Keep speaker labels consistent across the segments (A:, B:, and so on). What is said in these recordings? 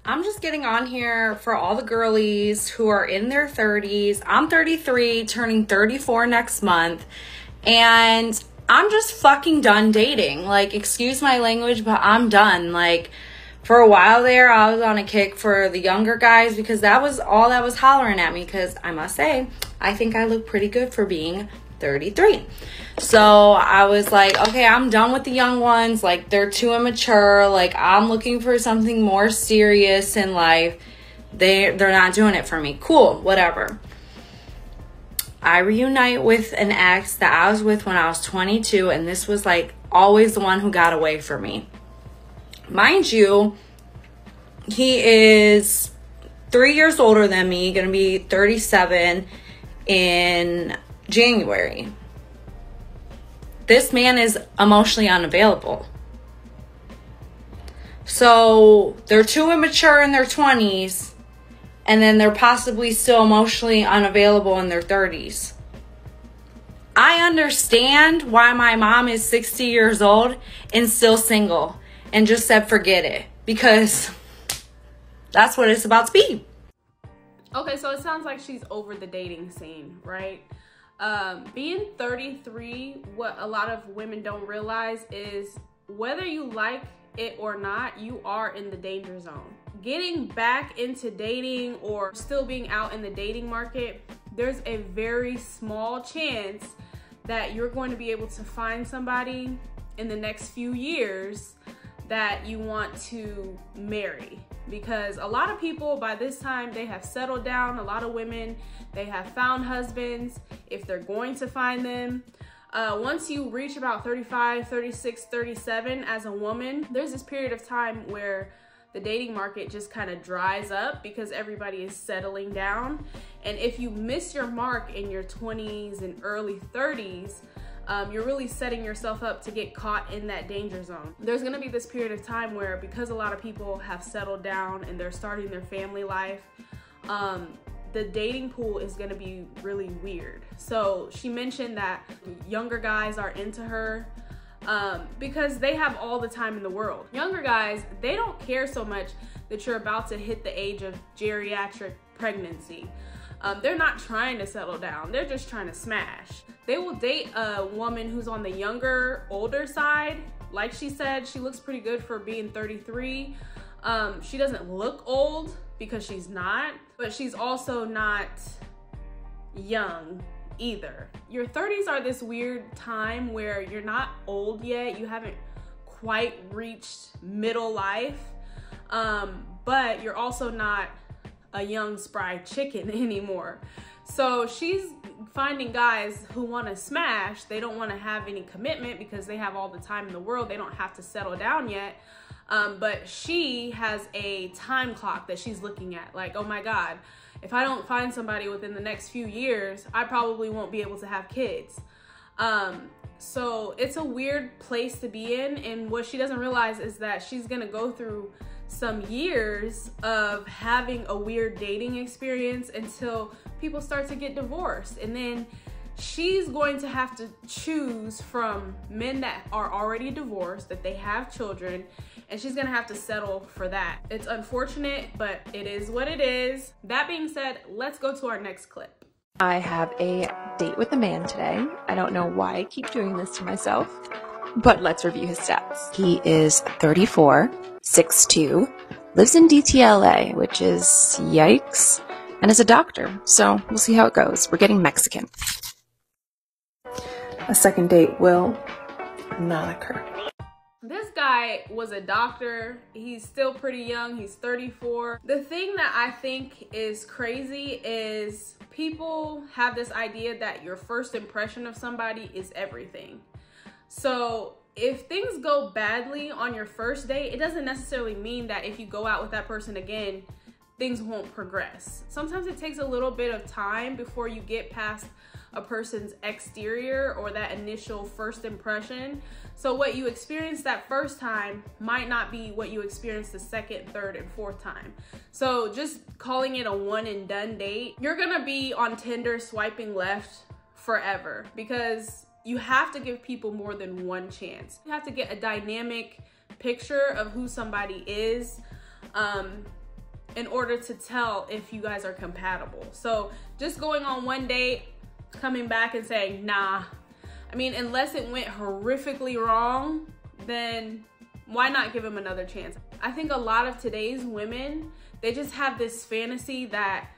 A: I'm just getting on here for all the girlies who are in their 30s. I'm 33, turning 34 next month, and I'm just fucking done dating. Like, excuse my language, but I'm done. Like, for a while there, I was on a kick for the younger guys because that was all that was hollering at me, because I must say, I think I look pretty good for being 33. So I was like, okay, I'm done with the young ones. Like, they're too immature. Like, I'm looking for something more serious in life. They're not doing it for me. Cool, whatever. I reunite with an ex that I was with when I was 22, and this was like always the one who got away from me. Mind you, he is 3 years older than me, gonna be 37 in January. This man is emotionally unavailable. So they're too immature in their 20s, and then they're possibly still emotionally unavailable in their 30s. I understand why my mom is 60 years old and still single and just said forget it, because that's what it's about to be.
B: Okay, so it sounds like she's over the dating scene, right? Being 33, what a lot of women don't realize is whether you like it or not, you are in the danger zone. Getting back into dating or still being out in the dating market, there's a very small chance that you're going to be able to find somebody in the next few years that you want to marry, because a lot of people by this time, they have settled down. A lot of women, they have found husbands if they're going to find them. Once you reach about 35, 36, 37 as a woman, there's this period of time where the dating market just kind of dries up because everybody is settling down. And if you miss your mark in your 20s and early 30s, you're really setting yourself up to get caught in that danger zone. There's gonna be this period of time where, because a lot of people have settled down and they're starting their family life, the dating pool is gonna be really weird. So she mentioned that younger guys are into her because they have all the time in the world. Younger guys, they don't care so much that you're about to hit the age of geriatric pregnancy. They're not trying to settle down, they're just trying to smash. They will date a woman who's on the younger, older side. Like she said, she looks pretty good for being 33. She doesn't look old because she's not, but she's also not young either. Your 30s are this weird time where you're not old yet, you haven't quite reached middle life, but you're also not a young spry chicken anymore. So she's finding guys who want to smash. They don't want to have any commitment because they have all the time in the world. They don't have to settle down yet. But she has a time clock that she's looking at. Like, oh my God, if I don't find somebody within the next few years, I probably won't be able to have kids. So it's a weird place to be in. And what she doesn't realize is that she's gonna go through some years of having a weird dating experience until people start to get divorced. And then she's going to have to choose from men that are already divorced, that they have children, and she's gonna have to settle for that. It's unfortunate, but it is what it is. That being said, let's go to our next clip.
C: I have a date with a man today. I don't know why I keep doing this to myself, but let's review his stats. He is 34, 6'2", lives in DTLA, which is yikes, and is a doctor. So we'll see how it goes. We're getting Mexican. A second date will not occur.
B: This guy was a doctor. He's still pretty young. He's 34. The thing that I think is crazy is people have this idea that your first impression of somebody is everything. So if things go badly on your first date, it doesn't necessarily mean that if you go out with that person again, things won't progress. Sometimes it takes a little bit of time before you get past a person's exterior or that initial first impression. So what you experienced that first time might not be what you experienced the second, third, and fourth time. So just calling it a one and done date, you're gonna be on Tinder swiping left forever, because you have to give people more than one chance. You have to get a dynamic picture of who somebody is. in order to tell if you guys are compatible. So just going on one date, coming back and saying, nah, I mean, unless it went horrifically wrong, then why not give him another chance? I think a lot of today's women, they just have this fantasy that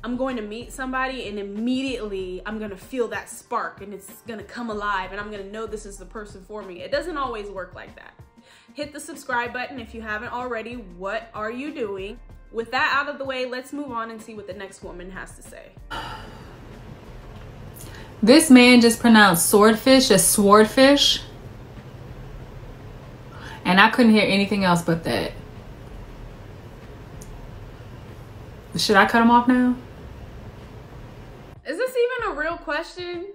B: I'm going to meet somebody and immediately I'm gonna feel that spark and it's gonna come alive and I'm gonna know this is the person for me. It doesn't always work like that. Hit the subscribe button if you haven't already. What are you doing? With that out of the way, let's move on and see what the next woman has to say.
A: This man just pronounced swordfish as swordfish. And I couldn't hear anything else but that. Should I cut him off now?
B: Is this even a real question?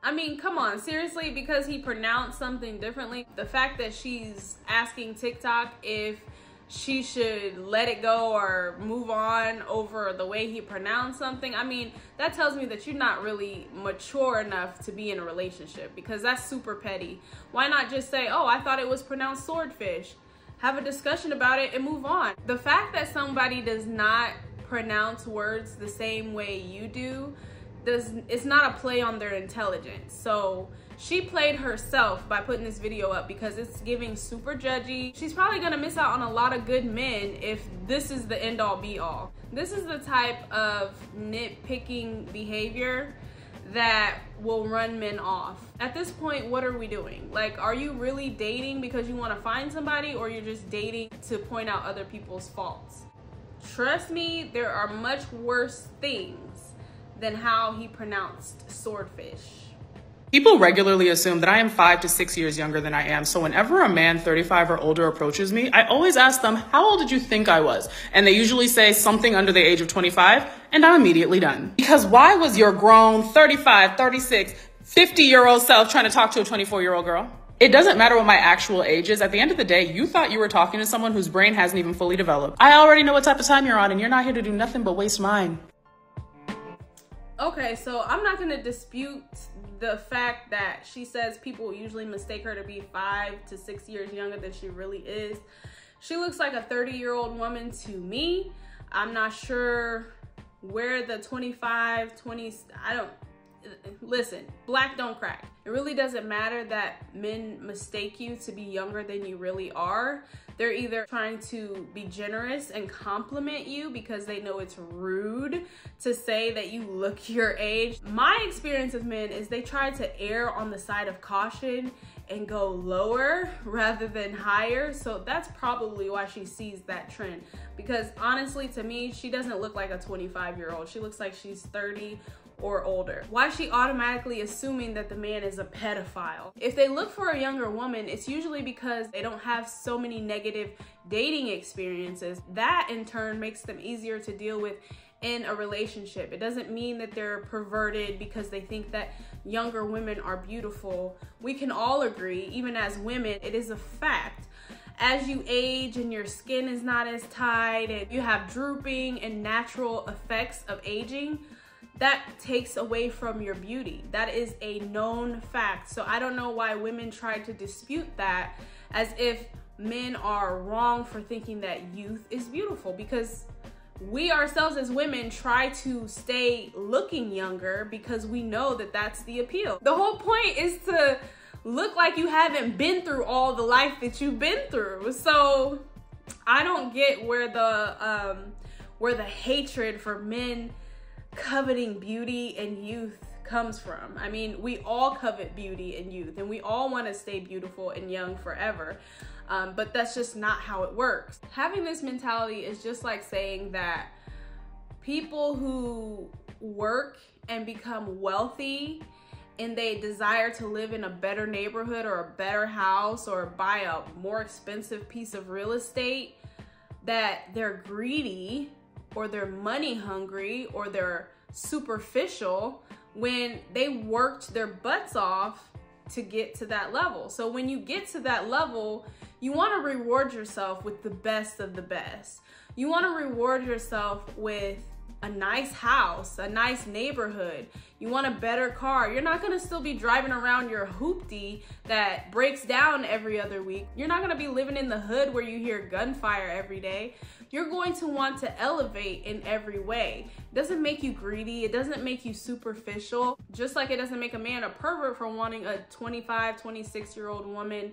B: I mean, come on, seriously, because he pronounced something differently. The fact that she's asking TikTok if she should let it go or move on over the way he pronounced something, I mean, that tells me that you're not really mature enough to be in a relationship, because that's super petty. Why not just say, oh, I thought it was pronounced swordfish? Have a discussion about it and move on. The fact that somebody does not pronounce words the same way you do, it's not a play on their intelligence. So she played herself by putting this video up because it's giving super judgy. She's probably gonna miss out on a lot of good men if this is the end all be all. This is the type of nitpicking behavior that will run men off. At this point, what are we doing? Like, are you really dating because you want to find somebody, or you're just dating to point out other people's faults? Trust me, there are much worse things than how he pronounced swordfish.
D: People regularly assume that I am 5 to 6 years younger than I am, so whenever a man 35 or older approaches me, I always ask them, how old did you think I was? And they usually say something under the age of 25, and I'm immediately done. Because why was your grown 35, 36, 50-year-old self trying to talk to a 24-year-old girl? It doesn't matter what my actual age is. At the end of the day, you thought you were talking to someone whose brain hasn't even fully developed. I already know what type of time you're on, and you're not here to do nothing but waste mine.
B: Okay, so I'm not gonna dispute the fact that she says people usually mistake her to be 5 to 6 years younger than she really is. She looks like a 30-year-old woman to me. I'm not sure where the 25, 20, listen, black don't crack. It really doesn't matter that men mistake you to be younger than you really are. They're either trying to be generous and compliment you because they know it's rude to say that you look your age. My experience of men is they try to err on the side of caution and go lower rather than higher. So that's probably why she sees that trend. Because honestly, to me, she doesn't look like a 25-year-old. She looks like she's 30 or older. Why is she automatically assuming that the man is a pedophile? If they look for a younger woman, it's usually because they don't have so many negative dating experiences. That in turn makes them easier to deal with in a relationship. It doesn't mean that they're perverted because they think that younger women are beautiful. We can all agree, even as women, it is a fact. As you age and your skin is not as tight and you have drooping and natural effects of aging, that takes away from your beauty. That is a known fact. So I don't know why women try to dispute that as if men are wrong for thinking that youth is beautiful, because we ourselves as women try to stay looking younger because we know that that's the appeal. The whole point is to look like you haven't been through all the life that you've been through. So I don't get where the hatred for men coveting beauty and youth comes from. I mean, we all covet beauty and youth, and we all want to stay beautiful and young forever. But that's just not how it works. Having this mentality is just like saying that people who work and become wealthy and they desire to live in a better neighborhood or a better house or buy a more expensive piece of real estate, that they're greedy or they're money hungry or they're superficial when they worked their butts off to get to that level. So when you get to that level, you want to reward yourself with the best of the best. You want to reward yourself with a nice house, a nice neighborhood, you want a better car. You're not gonna still be driving around your hoopty that breaks down every other week. You're not gonna be living in the hood where you hear gunfire every day. You're going to want to elevate in every way. It doesn't make you greedy. It doesn't make you superficial. Just like it doesn't make a man a pervert for wanting a 25, 26-year-old woman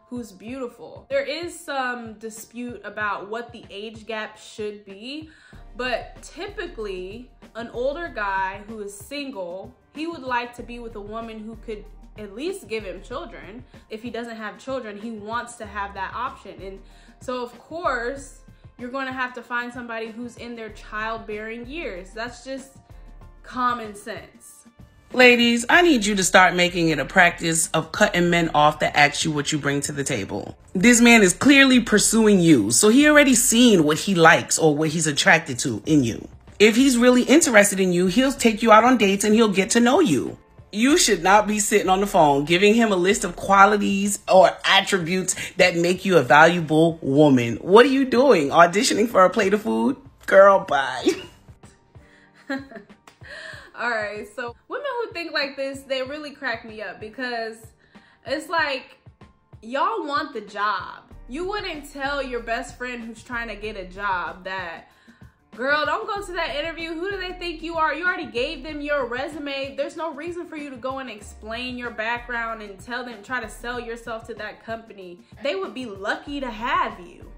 B: who's beautiful. There is some dispute about what the age gap should be, but typically an older guy who is single, he would like to be with a woman who could at least give him children. If he doesn't have children, he wants to have that option. And so of course, you're going to have to find somebody who's in their childbearing years. That's just common sense.
E: Ladies, I need you to start making it a practice of cutting men off that ask you what you bring to the table. This man is clearly pursuing you, so he already seen what he likes or what he's attracted to in you. If he's really interested in you, he'll take you out on dates and he'll get to know you. You should not be sitting on the phone giving him a list of qualities or attributes that make you a valuable woman. What are you doing? Auditioning for a plate of food? Girl, bye.
B: All right, so women who think like this, they really crack me up because it's like, y'all want the job. You wouldn't tell your best friend who's trying to get a job that, girl, don't go to that interview. Who do they think you are? You already gave them your resume. There's no reason for you to go and explain your background and tell them, try to sell yourself to that company. They would be lucky to have you.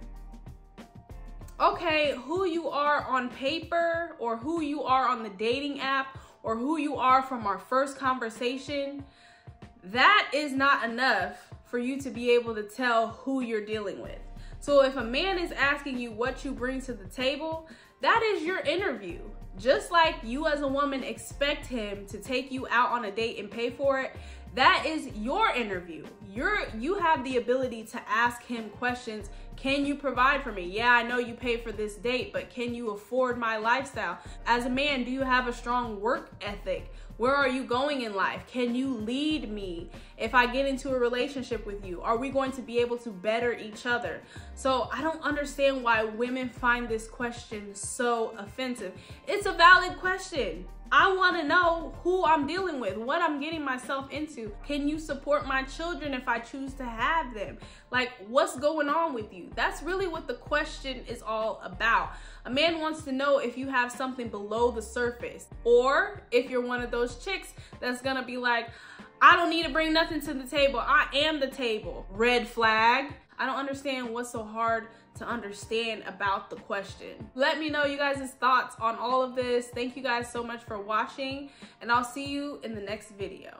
B: Okay, who you are on paper or who you are on the dating app or who you are from our first conversation, that is not enough for you to be able to tell who you're dealing with. So if a man is asking you what you bring to the table, that is your interview. Just like you as a woman expect him to take you out on a date and pay for it, that is your interview. You have the ability to ask him questions. Can you provide for me? Yeah, I know you pay for this date, but can you afford my lifestyle? As a man, do you have a strong work ethic? Where are you going in life? Can you lead me if I get into a relationship with you? Are we going to be able to better each other? So I don't understand why women find this question so offensive. It's a valid question. I want to know who I'm dealing with, what I'm getting myself into. Can you support my children if I choose to have them? Like, what's going on with you? That's really what the question is all about. A man wants to know if you have something below the surface, or if you're one of those chicks that's gonna be like, I don't need to bring nothing to the table. I am the table. Red flag. I don't understand what's so hard to understand about the question. Let me know you guys' thoughts on all of this. Thank you guys so much for watching, and I'll see you in the next video.